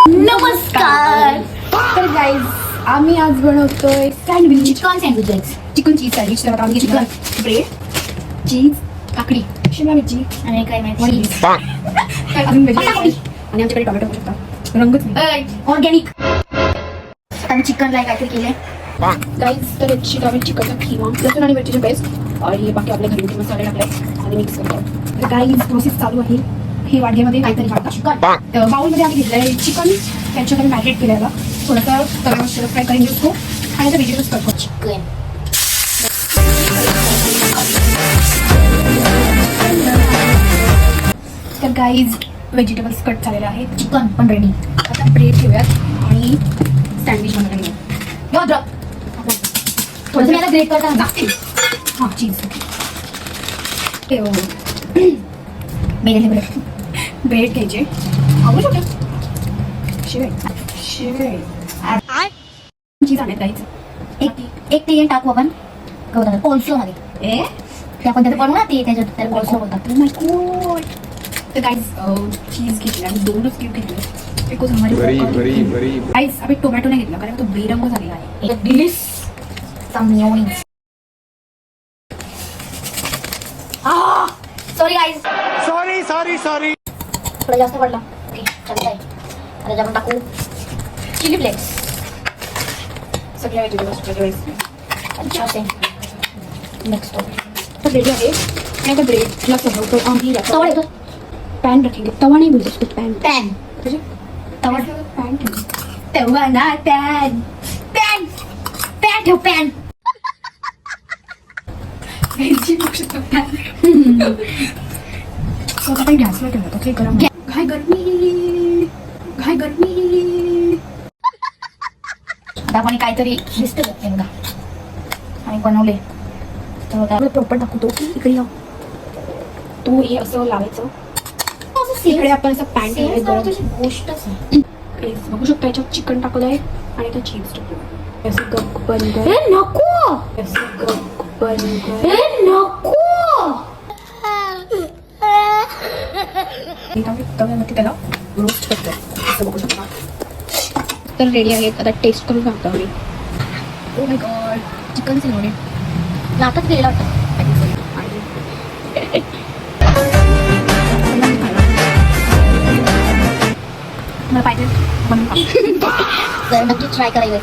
नमस्कार. तर गाईज आम्ही आज बनवतोय sandwich, chicken sandwiches, chicken cheese sandwich. तर आम्ही चिकन, ब्रेड, चीज, काकडी, शिमला मिरची आणि काय माहिती अजून व्हेजिटेबल्स आणि आमच्याकडे टोमॅटो शकता. रंगच नाही ऑर्गॅनिक. आम्ही चिकनला काहीतरी केले गाईज. तर याची आम्ही चिकनचा खिमा, लसूण आणि मिरचीची पेस्ट आणि बाकी आपल्या घरगुती मसाले टाकले आणि मिक्स करतो. तर गाईज प्रोसेस चालू आहे. हे वाडग्यामध्ये काहीतरी टाकतात चिकन. बाउलमध्ये आम्ही घेतलंय चिकन, त्याच्यामध्ये मॅरिनेट केलेलं थोडंसं तव्यावर शिरप फ्राय करून घेतो आणि आता व्हेजिटेबल्स करतो. चिकन. तर गाईज व्हेजिटेबल्स कट झालेले आहेत, चिकन पण रेडी. आता ब्रेड ठेवूयात आणि सँडविच बनवायला घेऊ. थोडंसं मी आता ग्रेट करता हां चीज ठेव. मेलेले ब्रेड. ब्रेड घ्यायचे आवडू शकते. शिवाय शिवाय चीज आणत गाईज. एक ते टाकू आपण कोल्सो मध्ये. ते आपण त्याचं बनवू ना, ते त्याच्यात त्याला कोल्सो बोलतात. तर गाईज चीज घेतली आणि 2 क्यूब घेतले. बिकॉज हमारी गाईज आम्ही टोमॅटो नाही घेतला कारण तो बेरंग झालेला आहे. एक डिलिश सम मेयोनीज. सॉरी गाईज, सॉरी थोडं जास्त पडला. ओके चालतंय. आता आपण टाकू चिली फ्लेक्स. सगळ्या व्हेजिटेबल्स अच्छा असे नेक्स्ट तर रेडी आहे. आणि आता ब्रेडला सजवतो आम्ही. तवा येतो. पॅन रखेंगे. तवा नहीं बोलते उसको, पॅन. पॅन तवा पॅन ठेव. तेव्हा ना पॅन पॅन पॅन ठेव पॅन. घ्यायची गोष्ट पॅन. तो आता आपण गॅसवर ठेवतो. ओके गरम. घाय गरमी. आता आपण काहीतरी लिस्ट करते बघा आणि बनवले तर आपलं प्रॉपर दाखवतो की इकडे या. तू हे असं लावायचं. इकडे आपण असं पॅन ठेवायचं. गोष्टच बघू शकता याच्यात चिकन टाकलं आहे आणि आता चीज टाकलं. असं गप बंद. नको असं गप बंद. नको. तव्यामध्ये त्याला रोस्ट करतो. असं बघू शकता. तर रेडी आहेत. आता टेस्ट करून सांगतो आम्ही. ओ माय गॉड, चिकन सिलोडे लाटत गेला होता. मला पाहिजे बनवून तर नक्की ट्राय करायला